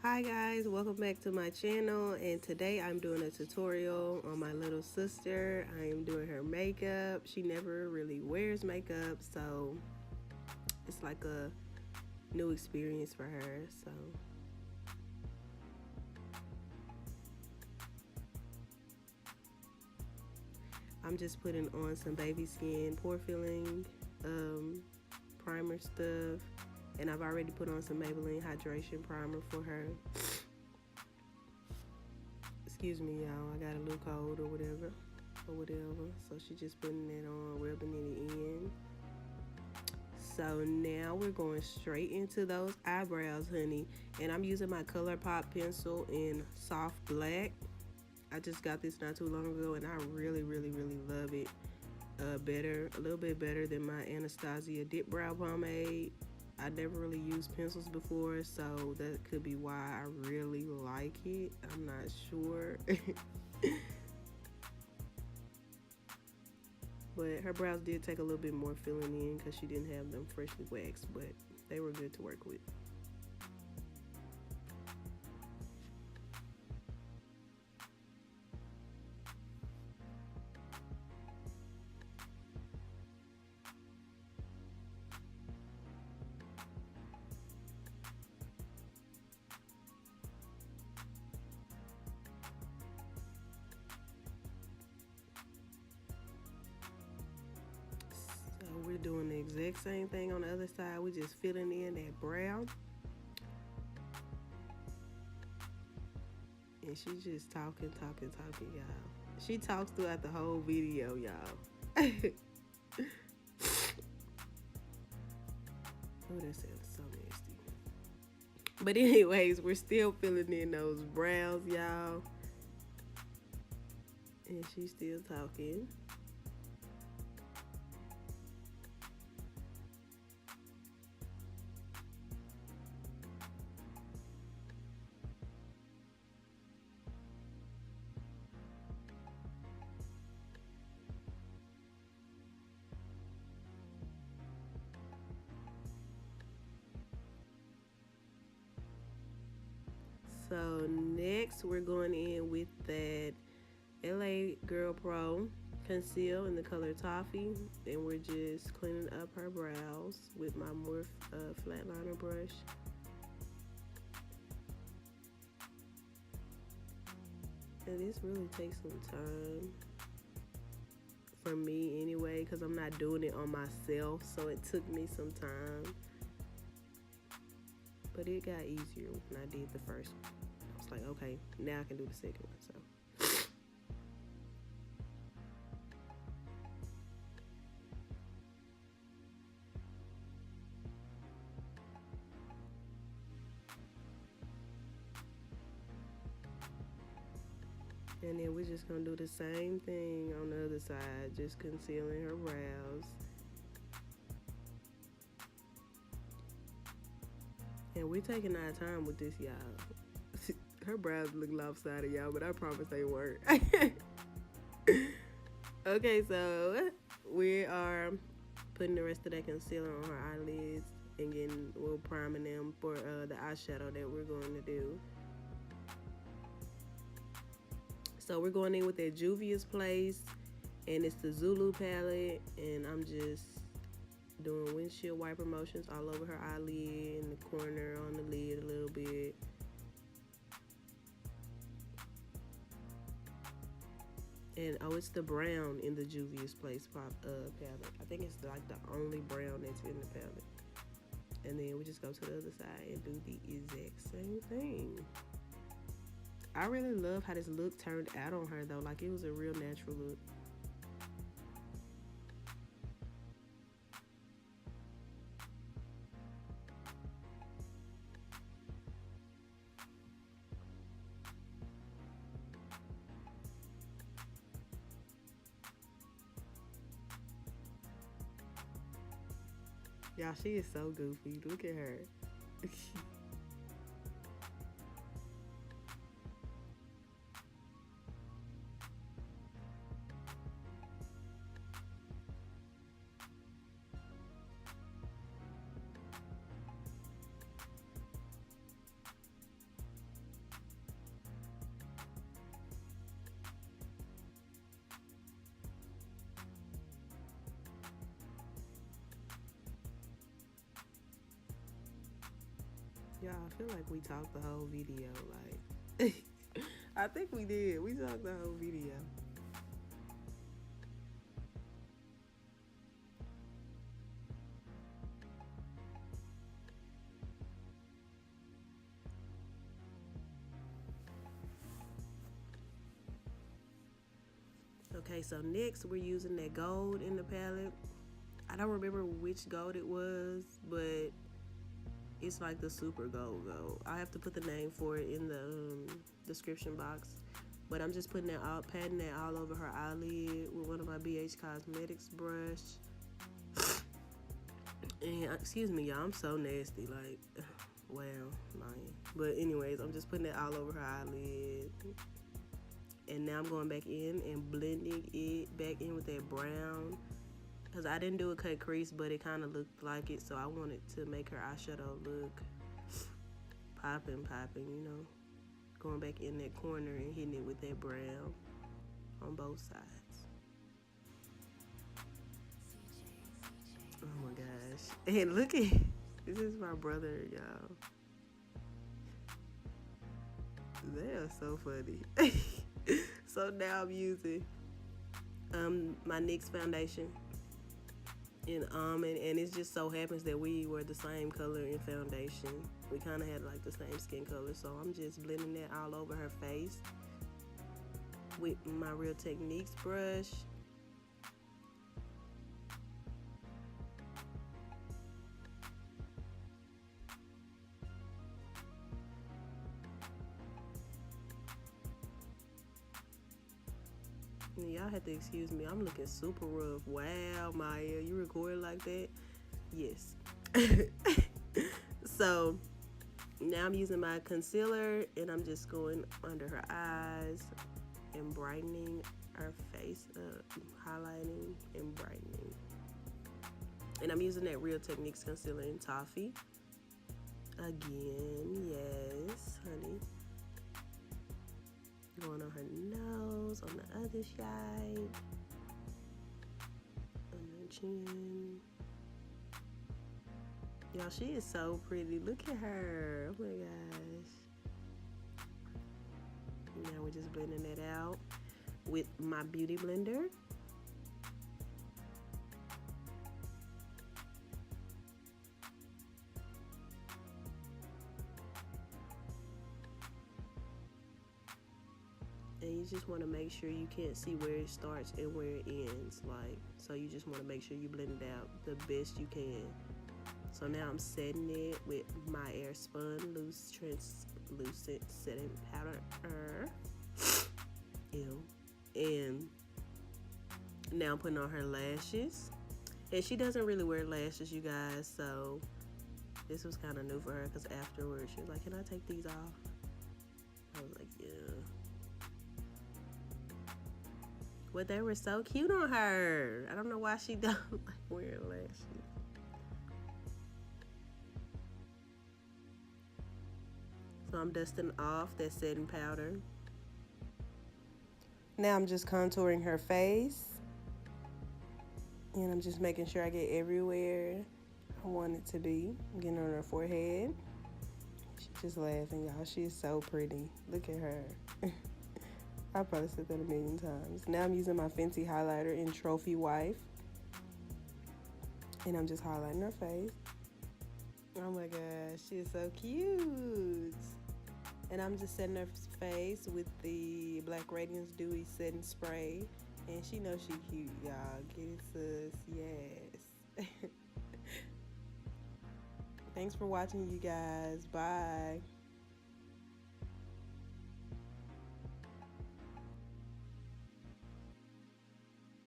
Hi guys, welcome back to my channel, and today I'm doing a tutorial on my little sister. I am doing her makeup. She never really wears makeup, so it's like a new experience for her. So I'm just putting on some baby skin pore filling primer stuff, and I've already put on some Maybelline hydration primer for her. Excuse me, y'all, I got a little cold or whatever. So she just putting it on, rubbing it in. So now we're going straight into those eyebrows, honey. And I'm using my ColourPop pencil in soft black. I just got this not too long ago, and I really love it. A little bit better than my Anastasia Dip Brow Pomade. I never really used pencils before, so that could be why I really like it. I'm not sure. But her brows did take a little bit more filling in because she didn't have them freshly waxed, but they were good to work with. So we're doing the exact same thing on the other side. We're just filling in that brow. And she's just talking, y'all. She talks throughout the whole video, y'all. Oh, that sounds so nasty. But anyways, we're still filling in those brows, y'all. And she's still talking. So next we're going in with that LA Girl Pro conceal in the color Toffee, and we're just cleaning up her brows with my Morph flat liner brush. And this really takes some time for me anyway, because I'm not doing it on myself, so it took me some time. But it got easier when I did the first one. I was like, okay, now I can do the second one. So and then we're just gonna do the same thing on the other side, just concealing her brows. And we're taking our time with this, y'all. Her brows look lopsided, y'all, but I promise they weren't. Okay, so we are putting the rest of that concealer on her eyelids, and then we'll priming them for the eyeshadow that we're going to do. So we're going in with that Juvia's Place, and it's the Zulu palette, and I'm just doing windshield wiper motions all over her eyelid, in the corner, on the lid a little bit. And oh, it's the brown in the Juvia's Place palette. I think it's like the only brown that's in the palette. And then we just go to the other side and do the exact same thing. I really love how this look turned out on her though. Like, it was a real natural look. Y'all, she is so goofy. Look at her. Y'all, I feel like we talked the whole video. Like, I think we did. We talked the whole video. Okay, so next we're using that gold in the palette. I don't remember which gold it was, but it's like the super gold. I have to put the name for it in the description box. But I'm just putting that out, patting that all over her eyelid with one of my BH Cosmetics brush. And excuse me, y'all, I'm so nasty. Like, wow, lying. But anyways, I'm just putting it all over her eyelid. And now I'm going back in and blending it back in with that brown. Because I didn't do a cut crease, but it kind of looked like it. So I wanted to make her eyeshadow look popping, you know. Going back in that corner and hitting it with that brown on both sides. Oh my gosh. And look at, this is my brother, y'all. They are so funny. So now I'm using my NYX foundation in almond, and it just so happens that we were the same color in foundation. We kind of had like the same skin color, so I'm just blending that all over her face with my Real Techniques brush. Y'all have to excuse me, I'm looking super rough. Wow, Maya, you record like that? Yes. So now I'm using my concealer and I'm just going under her eyes and brightening her face up, highlighting and brightening. And I'm using that Real Techniques concealer in Toffee. Again, yes, honey. Going on her nose, on the other side, on her chin. Y'all, she is so pretty. Look at her. Oh my gosh. Now we're just blending it out with my beauty blender. And you just want to make sure you can't see where it starts and where it ends. Like, so you just want to make sure you blend it out the best you can. So now I'm setting it with my Airspun Loose Translucent Setting Powder. Ew. And now I'm putting on her lashes. And she doesn't really wear lashes, you guys. So this was kind of new for her because afterwards she was like, can I take these off? I was like, yeah. But they were so cute on her. I don't know why she don't like wearing lashes. So I'm dusting off that setting powder. Now I'm just contouring her face. And I'm just making sure I get everywhere I want it to be. Getting on her forehead. She's just laughing, y'all. She is so pretty. Look at her. I probably said that a million times. Now I'm using my Fenty highlighter in Trophy Wife. And I'm just highlighting her face. Oh my gosh, she is so cute. And I'm just setting her face with the Black Radiance Dewy Setting Spray. And she knows she cute, y'all. Get it, sis. Yes. Thanks for watching, you guys. Bye.